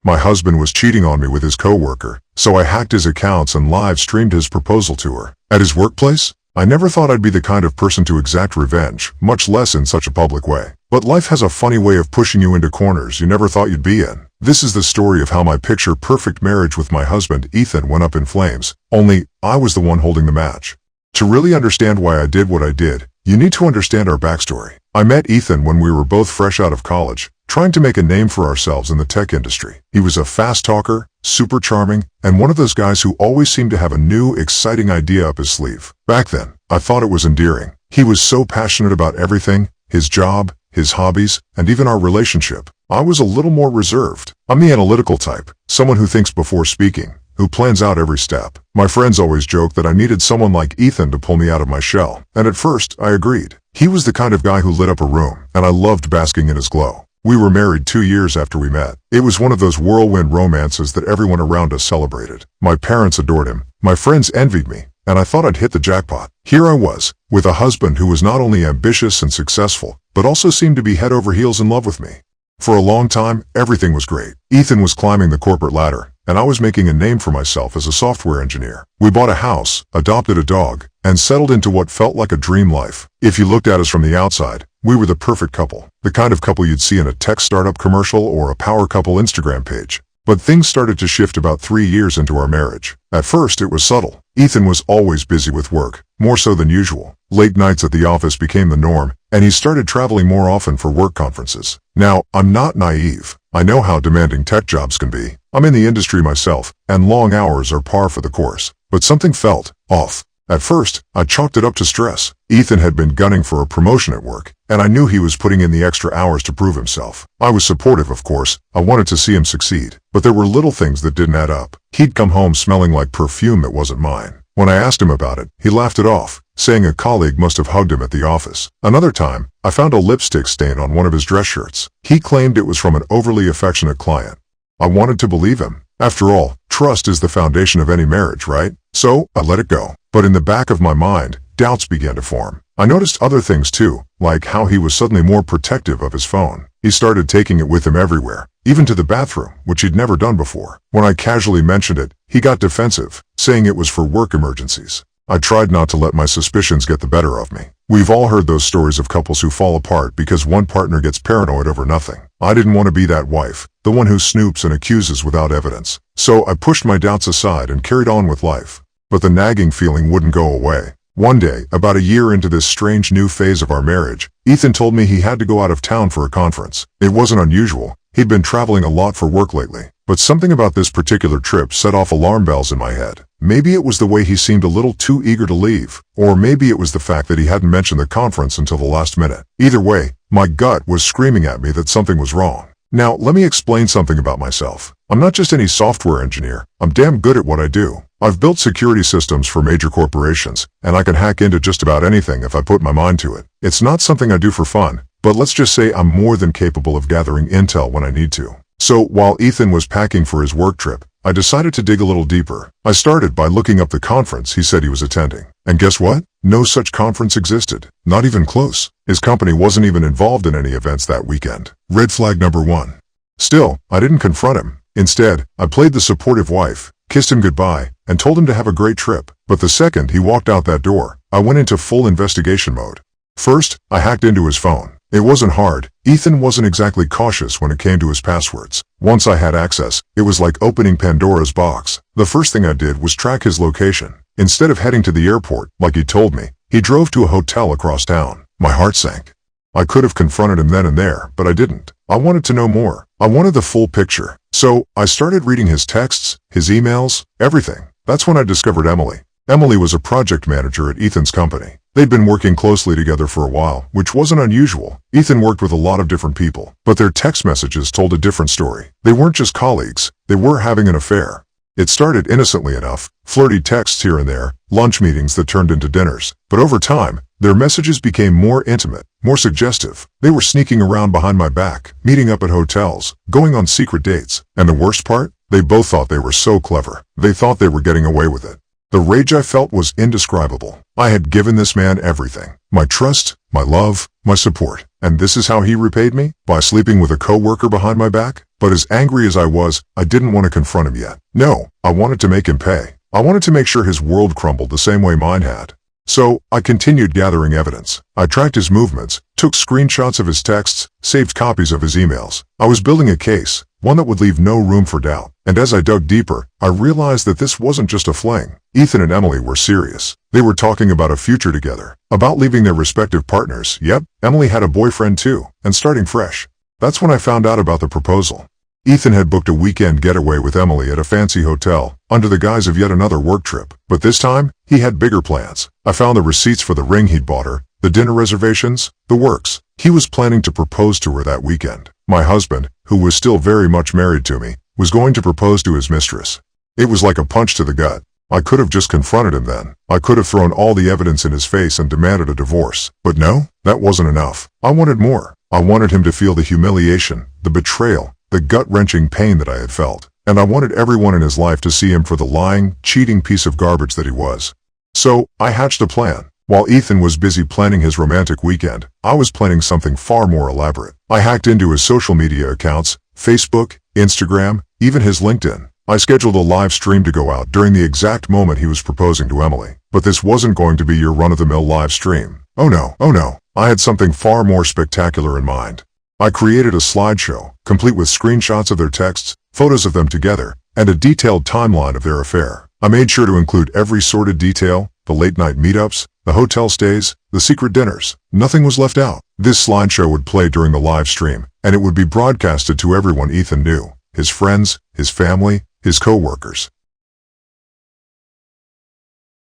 My husband was cheating on me with his coworker, so I hacked his accounts and live-streamed his proposal to her. At his workplace? I never thought I'd be the kind of person to exact revenge, much less in such a public way. But life has a funny way of pushing you into corners you never thought you'd be in. This is the story of how my picture-perfect marriage with my husband Ethan went up in flames, only I was the one holding the match. To really understand why I did what I did, you need to understand our backstory. I met Ethan when we were both fresh out of college, trying to make a name for ourselves in the tech industry. He was a fast talker, super charming, and one of those guys who always seemed to have a new, exciting idea up his sleeve. Back then, I thought it was endearing. He was so passionate about everything, his job, his hobbies, and even our relationship. I was a little more reserved. I'm the analytical type, someone who thinks before speaking, who plans out every step. My friends always joked that I needed someone like Ethan to pull me out of my shell, and at first, I agreed. He was the kind of guy who lit up a room, and I loved basking in his glow. We were married 2 years after we met. It was one of those whirlwind romances that everyone around us celebrated. My parents adored him, my friends envied me, and I thought I'd hit the jackpot. Here I was, with a husband who was not only ambitious and successful, but also seemed to be head over heels in love with me. For a long time, everything was great. Ethan was climbing the corporate ladder, and I was making a name for myself as a software engineer. We bought a house, adopted a dog, and settled into what felt like a dream life. If you looked at us from the outside, we were the perfect couple, the kind of couple you'd see in a tech startup commercial or a power couple Instagram page. But things started to shift about 3 years into our marriage. At first, it was subtle. Ethan was always busy with work, more so than usual. Late nights at the office became the norm, and he started traveling more often for work conferences. Now, I'm not naive. I know how demanding tech jobs can be. I'm in the industry myself, and long hours are par for the course. But something felt off. At first, I chalked it up to stress. Ethan had been gunning for a promotion at work, and I knew he was putting in the extra hours to prove himself. I was supportive, of course. I wanted to see him succeed. But there were little things that didn't add up. He'd come home smelling like perfume that wasn't mine. When I asked him about it, he laughed it off, saying a colleague must have hugged him at the office. Another time, I found a lipstick stain on one of his dress shirts. He claimed it was from an overly affectionate client. I wanted to believe him. After all, trust is the foundation of any marriage, right? So, I let it go. But in the back of my mind, doubts began to form. I noticed other things too, like how he was suddenly more protective of his phone. He started taking it with him everywhere, even to the bathroom, which he'd never done before. When I casually mentioned it, he got defensive, saying it was for work emergencies. I tried not to let my suspicions get the better of me. We've all heard those stories of couples who fall apart because one partner gets paranoid over nothing. I didn't want to be that wife, the one who snoops and accuses without evidence. So I pushed my doubts aside and carried on with life. But the nagging feeling wouldn't go away. One day, about a year into this strange new phase of our marriage, Ethan told me he had to go out of town for a conference. It wasn't unusual. He'd been traveling a lot for work lately. But something about this particular trip set off alarm bells in my head. Maybe it was the way he seemed a little too eager to leave, or maybe it was the fact that he hadn't mentioned the conference until the last minute. Either way, my gut was screaming at me that something was wrong. Now, let me explain something about myself. I'm not just any software engineer. I'm damn good at what I do. I've built security systems for major corporations, and I can hack into just about anything if I put my mind to it. It's not something I do for fun, but let's just say I'm more than capable of gathering intel when I need to. So, while Ethan was packing for his work trip, I decided to dig a little deeper. I started by looking up the conference he said he was attending. And guess what? No such conference existed. Not even close. His company wasn't even involved in any events that weekend. Red flag number 1. Still, I didn't confront him. Instead, I played the supportive wife, kissed him goodbye, and told him to have a great trip. But the second he walked out that door, I went into full investigation mode. First, I hacked into his phone. It wasn't hard. Ethan wasn't exactly cautious when it came to his passwords. Once I had access, it was like opening Pandora's box. The first thing I did was track his location. Instead of heading to the airport, like he told me, he drove to a hotel across town. My heart sank. I could have confronted him then and there, but I didn't. I wanted to know more. I wanted the full picture. So, I started reading his texts, his emails, everything. That's when I discovered Emily. Emily was a project manager at Ethan's company. They'd been working closely together for a while, which wasn't unusual. Ethan worked with a lot of different people, but their text messages told a different story. They weren't just colleagues, they were having an affair. It started innocently enough, flirty texts here and there, lunch meetings that turned into dinners. But over time, their messages became more intimate, more suggestive. They were sneaking around behind my back, meeting up at hotels, going on secret dates. And the worst part? They both thought they were so clever. They thought they were getting away with it. The rage I felt was indescribable. I had given this man everything. My trust, my love, my support. And this is how he repaid me? By sleeping with a coworker behind my back? But as angry as I didn't want to confront him yet. No, I wanted to make him pay. I wanted to make sure his world crumbled the same way mine had. So, I continued gathering evidence. I tracked his movements, took screenshots of his texts, saved copies of his emails. I was building a case, one that would leave no room for doubt. And as I dug deeper, I realized that this wasn't just a fling. Ethan and Emily were serious. They were talking about a future together, about leaving their respective partners. Yep, Emily had a boyfriend too, and starting fresh. That's when I found out about the proposal. Ethan had booked a weekend getaway with Emily at a fancy hotel, under the guise of yet another work trip. But this time, he had bigger plans. I found the receipts for the ring he'd bought her, the dinner reservations, the works. He was planning to propose to her that weekend. My husband, who was still very much married to me, was going to propose to his mistress. It was like a punch to the gut. I could have just confronted him then. I could have thrown all the evidence in his face and demanded a divorce. But no, that wasn't enough. I wanted more. I wanted him to feel the humiliation, the betrayal, the gut-wrenching pain that I had felt. And I wanted everyone in his life to see him for the lying, cheating piece of garbage that he was. So, I hatched a plan. While Ethan was busy planning his romantic weekend, I was planning something far more elaborate. I hacked into his social media accounts, Facebook, Instagram, even his LinkedIn. I scheduled a live stream to go out during the exact moment he was proposing to Emily. But this wasn't going to be your run-of-the-mill live stream. Oh no. I had something far more spectacular in mind. I created a slideshow, complete with screenshots of their texts, photos of them together, and a detailed timeline of their affair. I made sure to include every sordid detail, the late-night meetups, the hotel stays, the secret dinners. Nothing was left out. This slideshow would play during the live stream, and it would be broadcasted to everyone Ethan knew, his friends, his family, his co-workers.